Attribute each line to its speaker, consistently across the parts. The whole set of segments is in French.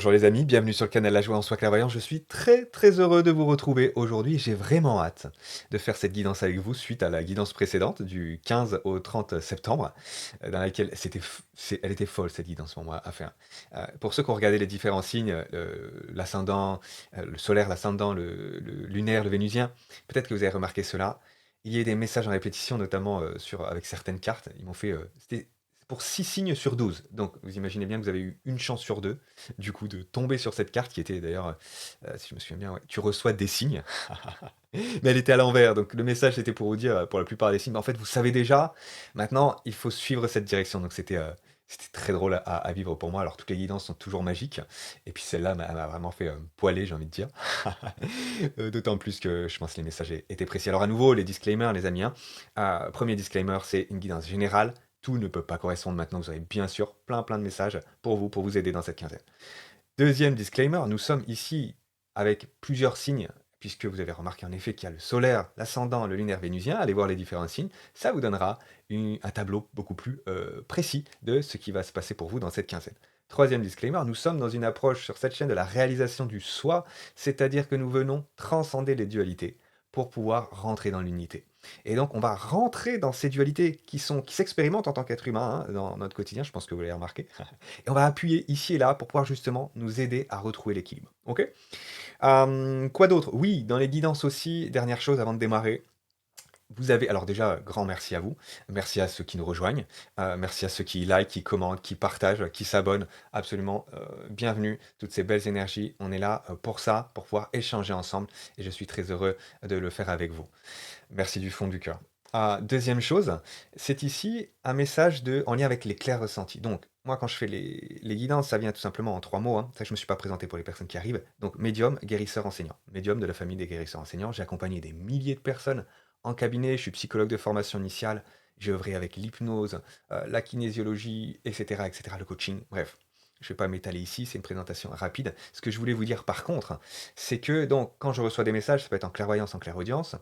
Speaker 1: Bonjour les amis, bienvenue sur le canal La Joie en Soi Clairvoyant. Je suis très heureux de vous retrouver aujourd'hui. J'ai vraiment hâte de faire cette guidance avec vous suite à la guidance précédente du 15 au 30 septembre, dans laquelle elle était folle cette guidance pour moi à faire. Pour ceux qui ont regardé les différents signes, l'ascendant, le solaire, l'ascendant, le lunaire, le vénusien, peut-être que vous avez remarqué cela. Il y a eu des messages en répétition, notamment avec certaines cartes. Ils m'ont fait. C'était pour 6 signes sur 12. Donc vous imaginez bien que vous avez eu une chance sur deux du coup, de tomber sur cette carte qui était d'ailleurs, si je me souviens bien, ouais, tu reçois des signes. Mais elle était à l'envers, donc le message c'était pour vous dire, pour la plupart des signes, en fait, vous savez déjà, maintenant, il faut suivre cette direction. Donc c'était très drôle à vivre pour moi. Alors toutes les guidances sont toujours magiques, et puis celle-là m'a vraiment fait poiler, j'ai envie de dire. D'autant plus que je pense que les messages étaient précis. Alors à nouveau, les disclaimers, les amis, hein. Premier disclaimer, c'est une guidance générale. Tout ne peut pas correspondre maintenant. Vous avez bien sûr plein de messages pour vous aider dans cette quinzaine. Deuxième disclaimer, nous sommes ici avec plusieurs signes, puisque vous avez remarqué en effet qu'il y a le solaire, l'ascendant, le lunaire vénusien. Allez voir les différents signes, ça vous donnera un tableau beaucoup plus précis de ce qui va se passer pour vous dans cette quinzaine. Troisième disclaimer, nous sommes dans une approche sur cette chaîne de la réalisation du soi, c'est-à-dire que nous venons transcender les dualités pour pouvoir rentrer dans l'unité. Et donc on va rentrer dans ces dualités qui s'expérimentent en tant qu'être humain, hein, dans notre quotidien, je pense que vous l'avez remarqué. Et on va appuyer ici et là pour pouvoir justement nous aider à retrouver l'équilibre. Ok. Quoi d'autre? Oui, dans les guidances aussi, dernière chose avant de démarrer. Vous avez, alors déjà, grand merci à vous. Merci à ceux qui nous rejoignent. Merci à ceux qui like, qui commentent, qui partagent, qui s'abonnent. Absolument, bienvenue. Toutes ces belles énergies. On est là pour ça, pour pouvoir échanger ensemble. Et je suis très heureux de le faire avec vous. Merci du fond du cœur. Deuxième chose, c'est ici un message en lien avec les clairs ressentis. Donc, moi, quand je fais les guidances, ça vient tout simplement en 3 mots, hein. C'est ça que je ne me suis pas présenté pour les personnes qui arrivent. Donc, médium, guérisseur, enseignant. Médium de la famille des guérisseurs enseignants. J'ai accompagné des milliers de personnes en cabinet. Je suis psychologue de formation initiale. J'ai œuvré avec l'hypnose, la kinésiologie, etc., le coaching. Bref, je ne vais pas m'étaler ici, c'est une présentation rapide. Ce que je voulais vous dire par contre, c'est que donc, quand je reçois des messages, ça peut être en clairvoyance, en clairaudience,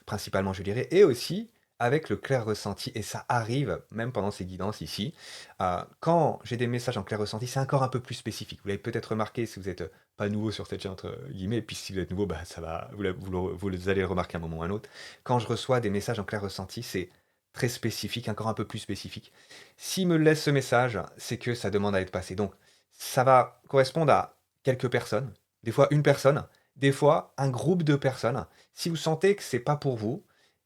Speaker 1: principalement je dirais, et aussi avec le clair ressenti, et ça arrive même pendant ces guidances ici. Quand j'ai des messages en clair ressenti, c'est encore un peu plus spécifique. Vous l'avez peut-être remarqué si vous n'êtes pas nouveau sur cette chaîne, entre guillemets, et puis si vous êtes nouveau, bah, ça va, vous les allez le remarquer à un moment ou à un autre. Quand je reçois des messages en clair ressenti, c'est très spécifique, encore un peu plus spécifique. S'il me laisse ce message, c'est que ça demande à être passé. Donc, ça va correspondre à quelques personnes, des fois une personne, des fois un groupe de personnes. Si vous sentez que c'est pas pour vous,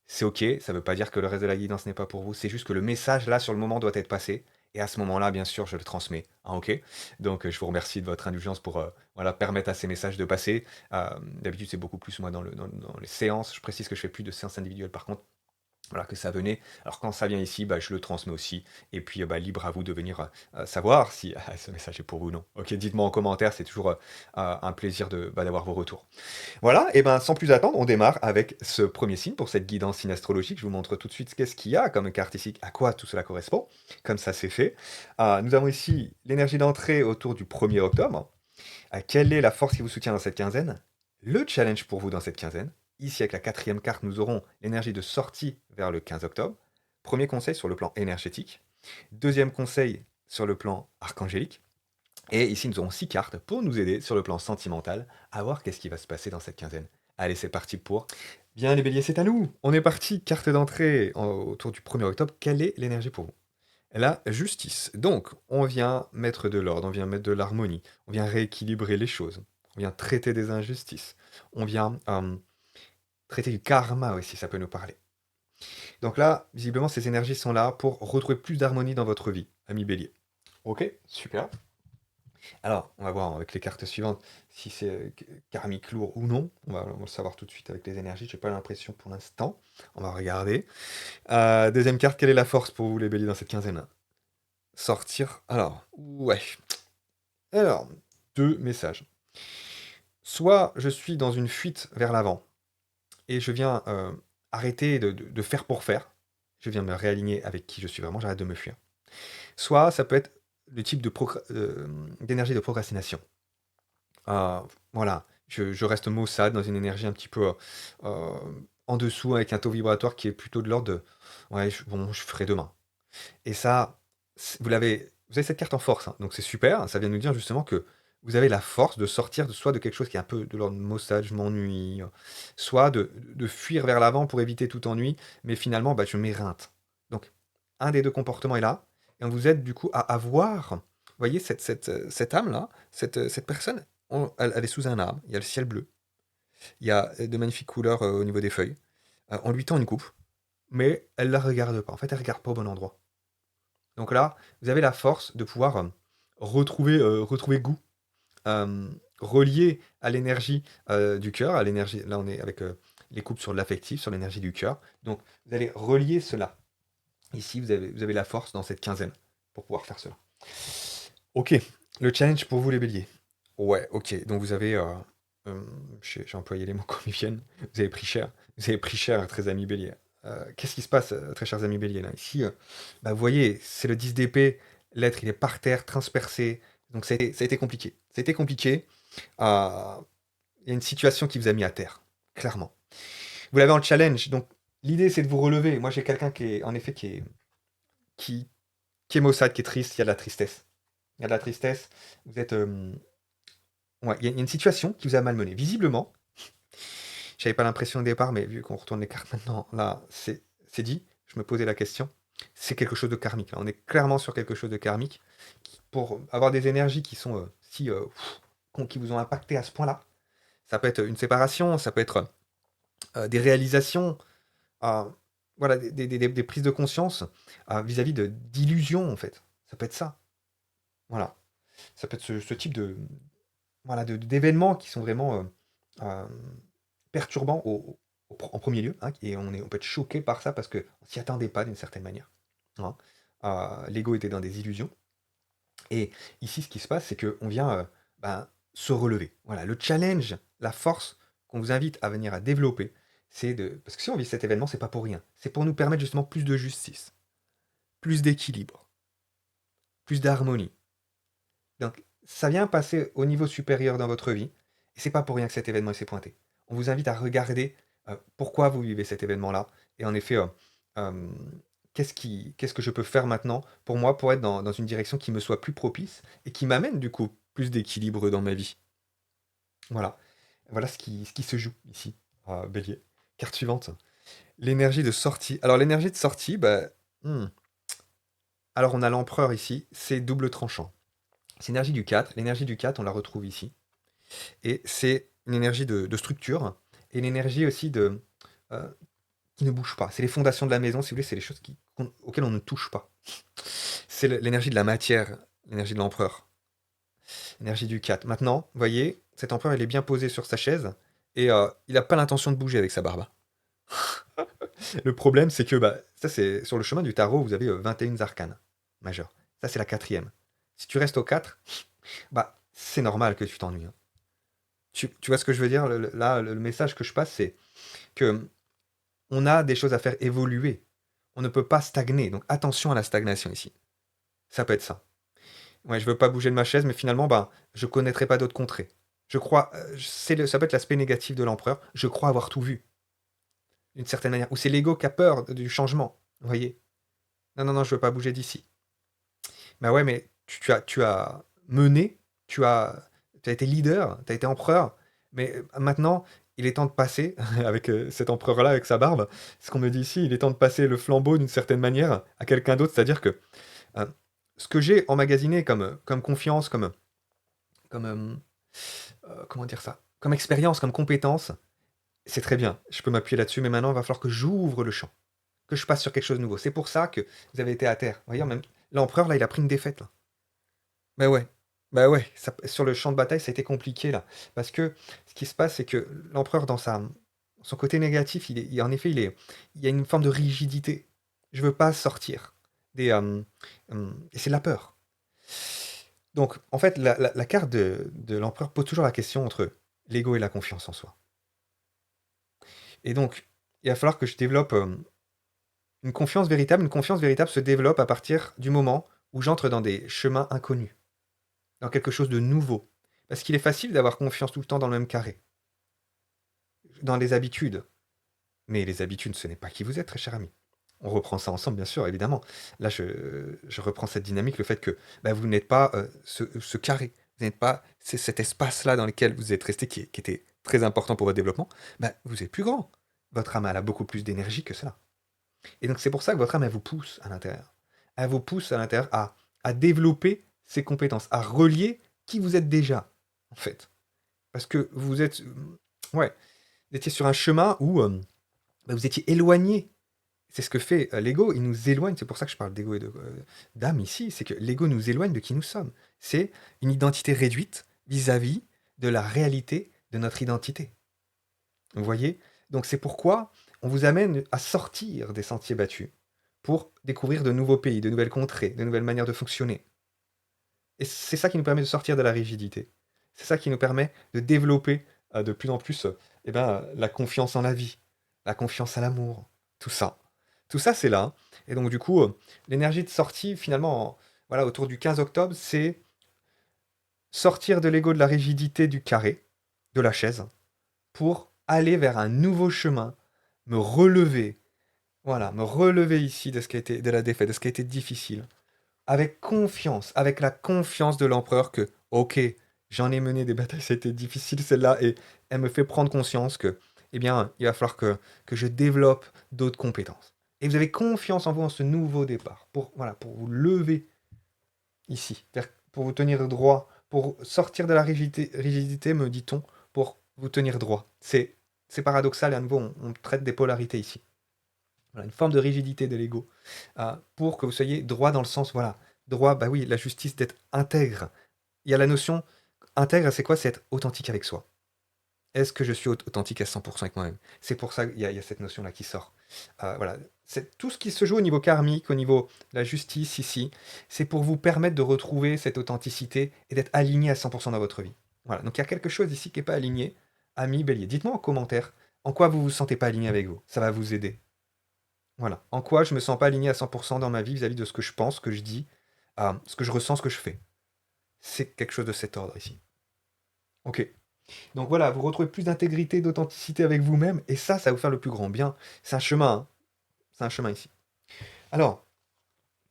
Speaker 1: c'est ok, ça ne veut pas dire que le reste de la guidance n'est pas pour vous, c'est juste que le message là sur le moment doit être passé. Et à ce moment-là, bien sûr, je le transmets. Ah, ok. Donc, je vous remercie de votre indulgence pour voilà, permettre à ces messages de passer. D'habitude, c'est beaucoup plus moi dans les séances. Je précise que je fais plus de séances individuelles par contre. Voilà, que ça venait. Alors quand ça vient ici, bah, je le transmets aussi. Et puis bah, libre à vous de venir savoir si ce message est pour vous ou non. Ok, dites-moi en commentaire, c'est toujours un plaisir d'avoir vos retours. Voilà, et ben sans plus attendre, on démarre avec ce premier signe pour cette guidance signe astrologique. Je vous montre tout de suite qu'est-ce qu'il y a comme carte ici, à quoi tout cela correspond. Comme ça c'est fait. Nous avons ici l'énergie d'entrée autour du 1er octobre. Quelle est la force qui vous soutient dans cette quinzaine? Le challenge pour vous dans cette quinzaine. Ici, avec la quatrième carte, nous aurons l'énergie de sortie vers le 15 octobre. Premier conseil sur le plan énergétique. Deuxième conseil sur le plan archangélique. Et ici, nous aurons 6 cartes pour nous aider sur le plan sentimental à voir qu'est-ce qui va se passer dans cette quinzaine. Allez, c'est parti pour... Bien les béliers, c'est à nous. On est parti, carte d'entrée autour du 1er octobre. Quelle est l'énergie pour vous? La justice. Donc, on vient mettre de l'ordre, on vient mettre de l'harmonie, on vient rééquilibrer les choses, on vient traiter des injustices, on vient traiter du karma aussi, ça peut nous parler. Donc là, visiblement, ces énergies sont là pour retrouver plus d'harmonie dans votre vie, ami bélier. Ok, super. Alors, on va voir avec les cartes suivantes si c'est karmique lourd ou non. On va le savoir tout de suite avec les énergies. J'ai pas l'impression pour l'instant. On va regarder. Deuxième carte, quelle est la force pour vous les béliers dans cette quinzaine? Sortir. Alors, ouais. Alors, 2 messages. Soit je suis dans une fuite vers l'avant et je viens arrêter de faire pour faire. Je viens me réaligner avec qui je suis vraiment, j'arrête de me fuir. Soit ça peut être le type d'énergie de procrastination. Voilà, je reste maussade dans une énergie un petit peu en dessous avec un taux vibratoire qui est plutôt de l'ordre de ouais, bon, je ferai demain. Et ça, vous avez cette carte en force, hein, donc c'est super. Ça vient nous dire justement que vous avez la force de sortir soit de quelque chose qui est un peu de l'ordre de maussade, je m'ennuie, soit de fuir vers l'avant pour éviter tout ennui, mais finalement, bah, je m'éreinte. Donc, un des deux comportements est là, et on vous aide du coup à avoir, vous voyez, cette âme-là, cette personne, elle est sous un arbre, il y a le ciel bleu, il y a de magnifiques couleurs au niveau des feuilles, on lui tend une coupe, mais elle la regarde pas. En fait, elle regarde pas au bon endroit. Donc là, vous avez la force de pouvoir retrouver goût, euh, relié à l'énergie du cœur, à l'énergie. Là, on est avec les coupes sur l'affectif, sur l'énergie du cœur. Donc, vous allez relier cela. Ici, vous avez la force dans cette quinzaine pour pouvoir faire cela. Ok, le challenge pour vous les béliers. Ouais, ok. Donc vous avez, euh, j'ai employé les mots comme ils viennent. Vous avez pris cher. Vous avez pris cher, très amis béliers. Qu'est-ce qui se passe, très chers amis béliers là? Ici, bah, vous voyez, c'est le 10 d'épée. L'être, il est par terre, transpercé. Donc ça a été compliqué. Ça a été compliqué. Euh, Il y a une situation qui vous a mis à terre, clairement. Vous l'avez en challenge. Donc l'idée, c'est de vous relever. Moi, j'ai quelqu'un qui est, en effet, qui, qui est maussade, qui est triste. Il y a de la tristesse. Il y a de la tristesse. Vous êtes. Ouais, il y a une situation qui vous a malmené. Visiblement, j'avais pas l'impression au départ, mais vu qu'on retourne les cartes maintenant, là, c'est dit. Je me posais la question. C'est quelque chose de karmique. Là. On est clairement sur quelque chose de karmique. Pour avoir des énergies qui sont qui vous ont impacté à ce point-là, ça peut être une séparation, ça peut être des réalisations, euh, voilà, des prises de conscience vis-à-vis d'illusions, en fait. Ça peut être ça. Voilà. Ça peut être ce type voilà, d'événements qui sont vraiment euh, perturbants en premier lieu, hein, et on peut être choqué par ça parce qu'on ne s'y attendait pas d'une certaine manière. Hein. L'ego était dans des illusions. Et ici, ce qui se passe, c'est qu'on vient ben, se relever. Voilà, le challenge, la force qu'on vous invite à venir à développer, c'est de. Parce que si on vit cet événement, c'est pas pour rien. C'est pour nous permettre justement plus de justice, plus d'équilibre, plus d'harmonie. Donc, ça vient passer au niveau supérieur dans votre vie, et c'est pas pour rien que cet événement s'est pointé. On vous invite à regarder pourquoi vous vivez cet événement-là, et en effet, euh, qu'est-ce que je peux faire maintenant pour moi pour être dans une direction qui me soit plus propice et qui m'amène du coup plus d'équilibre dans ma vie. Voilà, voilà ce qui se joue ici, Bélier. Carte suivante. L'énergie de sortie. Alors l'énergie de sortie, bah, hmm. Alors on a l'empereur ici, c'est double tranchant. C'est l'énergie du 4. L'énergie du 4, on la retrouve ici. Et c'est une énergie de structure et une énergie aussi euh, qui ne bouge pas. C'est les fondations de la maison, si vous voulez, c'est les choses auxquelles on ne touche pas. C'est l'énergie de la matière, l'énergie de l'empereur, l'énergie du 4. Maintenant, vous voyez, cet empereur, il est bien posé sur sa chaise et il n'a pas l'intention de bouger avec sa barbe. Le problème, c'est que bah, ça, c'est sur le chemin du tarot, vous avez 21 arcanes majeures. Ça, c'est la quatrième. Si tu restes au 4, bah, c'est normal que tu t'ennuies. Hein. Tu vois ce que je veux dire? Là, le message que je passe, c'est que on a des choses à faire évoluer. On ne peut pas stagner. Donc attention à la stagnation ici. Ça peut être ça. Ouais, je veux pas bouger de ma chaise, mais finalement, ben, je connaîtrai pas d'autres contrées. Je crois, ça peut être l'aspect négatif de l'empereur. Je crois avoir tout vu, d'une certaine manière. Ou c'est l'ego qui a peur du changement. Vous voyez? Non, non, non, je veux pas bouger d'ici. Bah ouais, mais tu as mené, tu as été leader, tu as été empereur, mais maintenant, il est temps de passer, avec cet empereur-là, avec sa barbe, ce qu'on me dit ici, il est temps de passer le flambeau d'une certaine manière à quelqu'un d'autre, c'est-à-dire que euh, ce que j'ai emmagasiné comme confiance, comme comment dire ça, comme expérience, comme compétence, c'est très bien, je peux m'appuyer là-dessus, mais maintenant, il va falloir que j'ouvre le champ, que je passe sur quelque chose de nouveau. C'est pour ça que vous avez été à terre. Vous voyez, même l'empereur, là, il a pris une défaite, là. Bah ouais. Bah ouais, sur le champ de bataille, ça a été compliqué là. Parce que ce qui se passe, c'est que l'empereur, dans son côté négatif, en effet, il y a une forme de rigidité. Je veux pas sortir. Et c'est de la peur. Donc, en fait, la carte de l'empereur pose toujours la question entre l'ego et la confiance en soi. Et donc, il va falloir que je développe une confiance véritable. Une confiance véritable se développe à partir du moment où j'entre dans des chemins inconnus. Dans quelque chose de nouveau. Parce qu'il est facile d'avoir confiance tout le temps dans le même carré, dans les habitudes. Mais les habitudes, ce n'est pas qui vous êtes, très cher ami. On reprend ça ensemble, bien sûr, évidemment. Là, je reprends cette dynamique, le fait que bah, vous n'êtes pas ce carré. vous n'êtes pas, c'est cet espace-là dans lequel vous êtes resté qui était très important pour votre développement, bah, vous êtes plus grand. Votre âme, elle a beaucoup plus d'énergie que cela. Et donc c'est pour ça que votre âme, elle vous pousse à l'intérieur. Elle vous pousse à l'intérieur à développer ses compétences, à relier qui vous êtes déjà, en fait. Parce que vous êtes, ouais, vous étiez sur un chemin où bah, vous étiez éloigné. C'est ce que fait l'ego, il nous éloigne, c'est pour ça que je parle d'ego et d'âme ici, c'est que l'ego nous éloigne de qui nous sommes. C'est une identité réduite vis-à-vis de la réalité de notre identité. Vous voyez? Donc c'est pourquoi on vous amène à sortir des sentiers battus pour découvrir de nouveaux pays, de nouvelles contrées, de nouvelles manières de fonctionner. Et c'est ça qui nous permet de sortir de la rigidité. C'est ça qui nous permet de développer de plus en plus eh ben, la confiance en la vie, la confiance à l'amour, tout ça. Tout ça, c'est là. Et donc, du coup, l'énergie de sortie, finalement, voilà, autour du 15 octobre, c'est sortir de l'ego de la rigidité du carré, de la chaise, pour aller vers un nouveau chemin, me relever, voilà, me relever ici de ce qui a été, de la défaite, de ce qui a été difficile, avec confiance, avec la confiance de l'empereur que, ok, j'en ai mené des batailles, c'était difficile celle-là, et elle me fait prendre conscience que, eh bien, il va falloir que je développe d'autres compétences. Et vous avez confiance en vous en ce nouveau départ, pour, voilà, pour vous lever ici, pour vous tenir droit, pour sortir de la rigidité, me dit-on, pour vous tenir droit. C'est paradoxal, et à nouveau, on traite des polarités ici. Voilà, une forme de rigidité de l'ego, pour que vous soyez droit dans le sens, voilà, droit, bah oui, la justice d'être intègre. Il y a la notion, intègre, c'est quoi? C'est être authentique avec soi. Est-ce que je suis authentique à 100% avec moi-même? C'est pour ça qu'il y a cette notion-là qui sort. Voilà, c'est tout ce qui se joue au niveau karmique, au niveau de la justice ici, c'est pour vous permettre de retrouver cette authenticité et d'être aligné à 100% dans votre vie. Voilà, donc il y a quelque chose ici qui n'est pas aligné. Ami Bélier, dites-moi en commentaire en quoi vous ne vous sentez pas aligné avec vous. Ça va vous aider. Voilà. En quoi je me sens pas aligné à 100% dans ma vie vis-à-vis de ce que je pense, ce que je dis, ce que je ressens, ce que je fais. C'est quelque chose de cet ordre ici. Ok. Donc voilà, vous retrouvez plus d'intégrité, d'authenticité avec vous-même, et ça va vous faire le plus grand bien. C'est un chemin, hein. C'est un chemin ici. Alors,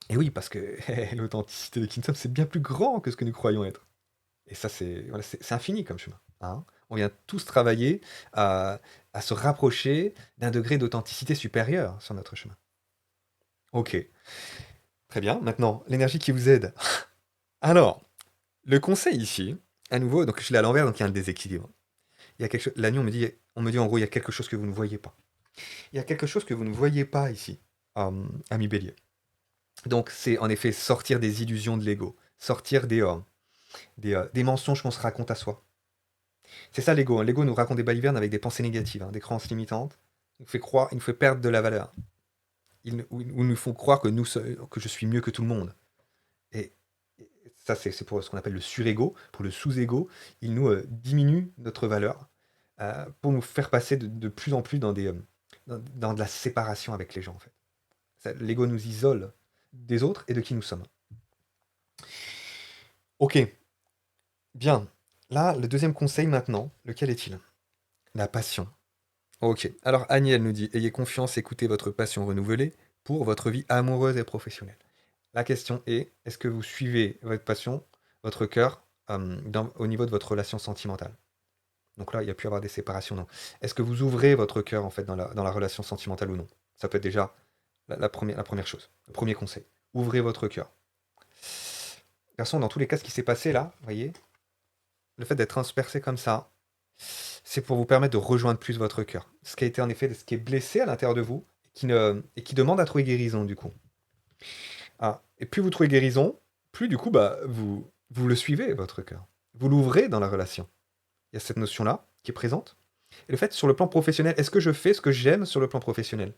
Speaker 1: et oui, parce que l'authenticité de Kinsom, c'est bien plus grand que ce que nous croyons être. Et ça, c'est voilà, c'est infini comme chemin, hein. On vient tous travailler à se rapprocher d'un degré d'authenticité supérieur sur notre chemin. Ok, très bien. Maintenant, l'énergie qui vous aide. Alors, le conseil ici, à nouveau, donc je l'ai à l'envers, donc il y a un déséquilibre. Il y a quelque chose, la nuit, on me dit en gros, il y a quelque chose que vous ne voyez pas. Il y a quelque chose que vous ne voyez pas ici, ami Bélier. Donc c'est en effet sortir des illusions de l'ego, sortir des mensonges qu'on se raconte à soi. C'est ça l'ego, hein. L'ego nous raconte des balivernes avec des pensées négatives, hein, des croyances limitantes. Il nous fait croire, il nous fait perdre de la valeur. Ou nous font croire que je suis mieux que tout le monde. Et ça, c'est pour ce qu'on appelle le surego. Pour le sous-ego, il nous diminue notre valeur pour nous faire passer de plus en plus dans de la séparation avec les gens, en fait. L'ego nous isole des autres et de qui nous sommes. Ok, bien. Là, le deuxième conseil maintenant, lequel est-il? La passion. Ok. Alors, Annie, elle nous dit, ayez confiance, écoutez votre passion renouvelée pour votre vie amoureuse et professionnelle. La question est, est-ce que vous suivez votre passion, votre cœur, au niveau de votre relation sentimentale? Donc là, il y a pu y avoir des séparations, non. Est-ce que vous ouvrez votre cœur, en fait, dans la relation sentimentale ou non? Ça peut être déjà la première chose, le premier conseil. Ouvrez votre cœur. De toute façon, dans tous les cas, ce qui s'est passé là, vous voyez, le fait d'être transpercé comme ça, c'est pour vous permettre de rejoindre plus votre cœur. Ce qui a été en effet, ce qui est blessé à l'intérieur de vous, et qui demande à trouver guérison, du coup. Et plus vous trouvez guérison, plus du coup, bah, vous le suivez, votre cœur. Vous l'ouvrez dans la relation. Il y a cette notion-là qui est présente. Et le fait, sur le plan professionnel, est-ce que je fais ce que j'aime sur le plan professionnel?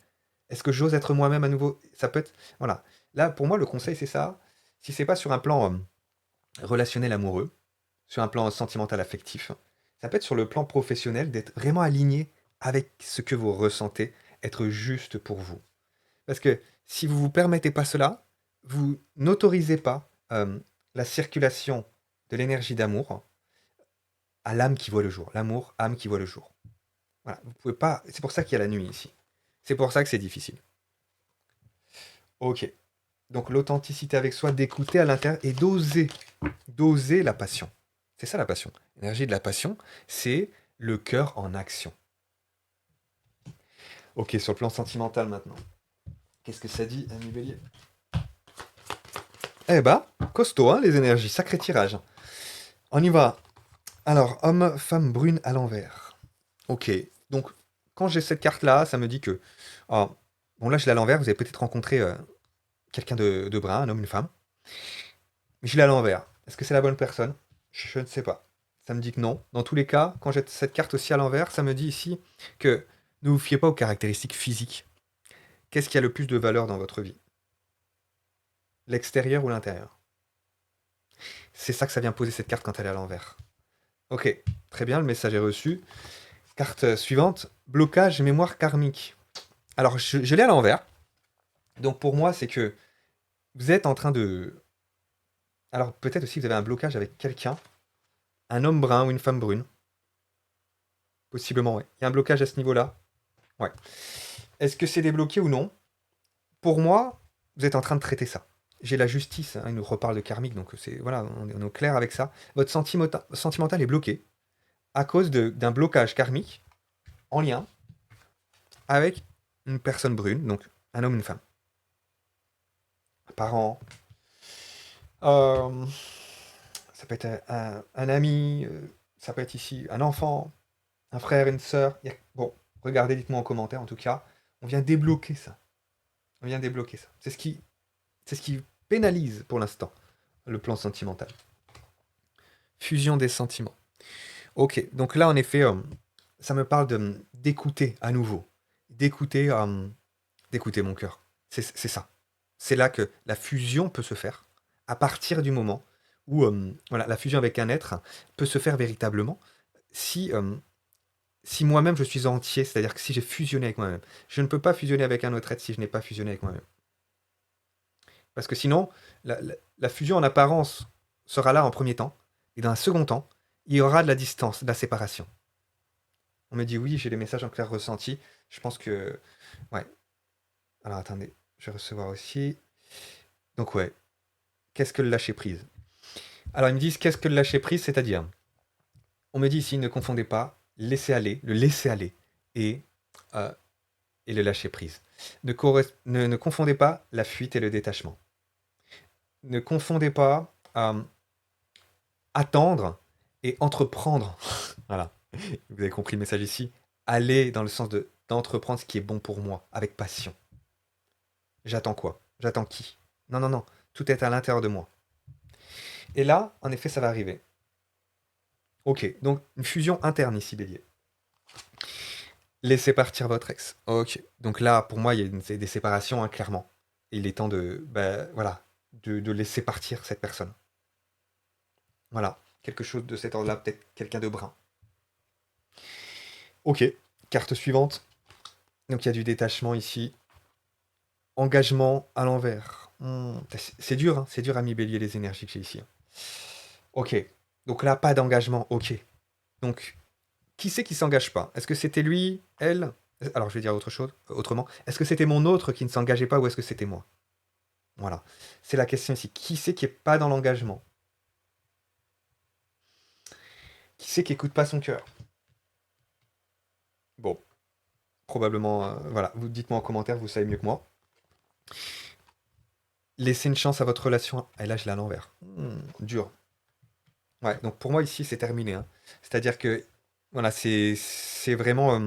Speaker 1: Est-ce que j'ose être moi-même à nouveau? Ça peut être... Voilà. Là, pour moi, le conseil, c'est ça. Si c'est pas sur un plan relationnel amoureux, sur un plan sentimental affectif, ça peut être sur le plan professionnel d'être vraiment aligné avec ce que vous ressentez, être juste pour vous. Parce que si vous vous permettez pas cela, vous n'autorisez pas la circulation de l'énergie d'amour à l'âme qui voit le jour. L'amour, âme qui voit le jour. Voilà, vous pouvez pas. C'est pour ça qu'il y a la nuit ici. C'est pour ça que c'est difficile. Ok. Donc l'authenticité avec soi, d'écouter à l'intérieur et d'oser la passion. C'est ça la passion. L'énergie de la passion, c'est le cœur en action. Ok, sur le plan sentimental maintenant. Qu'est-ce que ça dit, ami Bélier? Eh bah, costaud, hein, les énergies, sacré tirage. On y va. Alors, homme, femme brune à l'envers. Ok, donc quand j'ai cette carte-là, ça me dit que... ah, bon, là, je l'ai à l'envers, vous avez peut-être rencontré quelqu'un de brun, un homme, une femme. Mais je l'ai à l'envers. Est-ce que c'est la bonne personne? Je ne sais pas. Ça me dit que non. Dans tous les cas, quand j'ai cette carte aussi à l'envers, ça me dit ici que ne vous fiez pas aux caractéristiques physiques. Qu'est-ce qui a le plus de valeur dans votre vie? L'extérieur ou l'intérieur? C'est ça que ça vient poser cette carte quand elle est à l'envers. Ok, très bien, le message est reçu. Carte suivante, blocage mémoire karmique. Alors, je l'ai à l'envers. Donc pour moi, c'est que vous êtes en train de... Alors peut-être aussi que vous avez un blocage avec quelqu'un, un homme brun ou une femme brune. Possiblement, ouais. Il y a un blocage à ce niveau-là. Ouais. Est-ce que c'est débloqué ou non? Pour moi, vous êtes en train de traiter ça. J'ai la justice, hein, il nous reparle de karmique, donc c'est voilà, on est au clair avec ça. Votre sentimental est bloqué à cause d'un blocage karmique en lien avec une personne brune, donc un homme, une femme. Un parent, euh, ça peut être un ami, ça peut être ici un enfant, un frère, une sœur. Bon, regardez, dites-moi en commentaire en tout cas. On vient débloquer ça. On vient débloquer ça. C'est ce qui pénalise pour l'instant le plan sentimental. Fusion des sentiments. Ok, donc là en effet, ça me parle d'écouter à nouveau. D'écouter d'écouter mon cœur. C'est ça. C'est là que la fusion peut se faire. À partir du moment où voilà, la fusion avec un être peut se faire véritablement si, si moi-même je suis entier, c'est-à-dire que si j'ai fusionné avec moi-même. Je ne peux pas fusionner avec un autre être si je n'ai pas fusionné avec moi-même. Parce que sinon, la fusion en apparence sera là en premier temps, et dans un second temps, il y aura de la distance, de la séparation. On me dit oui, j'ai des messages en clair ressenti. Je pense que... Ouais. Alors attendez, je vais recevoir aussi. Donc ouais, qu'est-ce que le lâcher prise? Alors ils me disent qu'est-ce que le lâcher prise, c'est-à-dire, on me dit ici, ne confondez pas laisser aller, le laisser aller et, euh, et le lâcher prise. Ne confondez pas la fuite et le détachement. Ne confondez pas attendre et entreprendre. Voilà. Vous avez compris le message ici. Aller dans le sens d'entreprendre ce qui est bon pour moi, avec passion. J'attends quoi? J'attends qui? Non, non, non. Tout est à l'intérieur de moi. Et là, en effet, ça va arriver. Ok, donc une fusion interne ici, Bélier. Laissez partir votre ex. Ok, donc là, pour moi, il y a des séparations, hein, clairement. Il est temps voilà, de laisser partir cette personne. Voilà, quelque chose de cet ordre-là, peut-être quelqu'un de brun. Ok, carte suivante. Donc il y a du détachement ici. Engagement à l'envers. C'est dur, hein, c'est dur à mi bélier les énergies que j'ai ici. Ok, donc là, pas d'engagement, ok. Donc, qui c'est qui s'engage pas? Est-ce que c'était lui, elle? Alors je vais dire autre chose, autrement. Est-ce que c'était mon autre qui ne s'engageait pas ou est-ce que c'était moi? Voilà. C'est la question ici. Qui c'est qui est pas dans l'engagement? Qui c'est qui écoute pas son cœur? Bon, probablement, voilà. Vous dites-moi en commentaire, vous savez mieux que moi. Laissez une chance à votre relation. Et là, je l'ai à l'envers. Dur. Ouais, donc pour moi ici, c'est terminé, hein. C'est-à-dire que, voilà, c'est vraiment...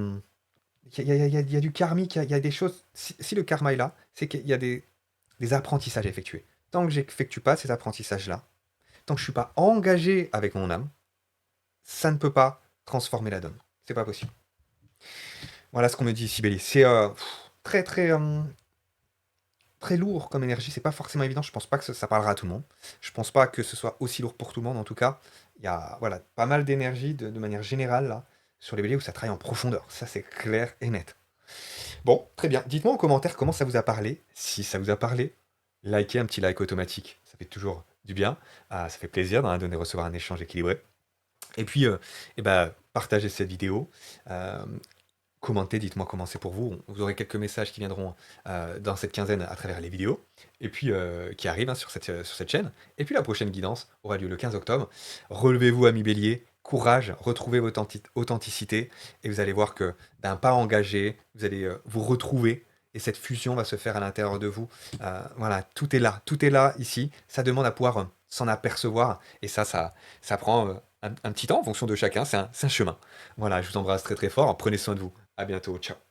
Speaker 1: il y a du karmique, il y a des choses... Si le karma est là, c'est qu'il y a des apprentissages à effectuer. Tant que j'effectue pas ces apprentissages-là, tant que je suis pas engagé avec mon âme, ça ne peut pas transformer la donne. C'est pas possible. Voilà ce qu'on me dit ici, Bélier. C'est très très très lourd comme énergie. C'est pas forcément évident. Je pense pas que ça parlera à tout le monde. Je pense pas que ce soit aussi lourd pour tout le monde. En tout cas, il y a voilà pas mal d'énergie de manière générale là sur les béliers où ça travaille en profondeur. Ça c'est clair et net. Bon, très bien. Dites-moi en commentaire comment ça vous a parlé. Si ça vous a parlé, likez un petit like automatique. Ça fait toujours du bien. Ah, ça fait plaisir d'en donner recevoir un échange équilibré. Et puis, partagez cette vidéo. Commentez, dites-moi comment c'est pour vous. Vous aurez quelques messages qui viendront dans cette quinzaine à travers les vidéos, et puis qui arrivent hein, sur cette chaîne. Et puis la prochaine guidance aura lieu le 15 octobre. Relevez-vous, ami Bélier, courage, retrouvez votre authenticité, et vous allez voir que d'un pas engagé, vous allez vous retrouver, et cette fusion va se faire à l'intérieur de vous. Voilà, tout est là ici. Ça demande à pouvoir s'en apercevoir, et ça prend un petit temps en fonction de chacun. C'est un chemin. Voilà, je vous embrasse très très fort. Prenez soin de vous. À bientôt. Ciao.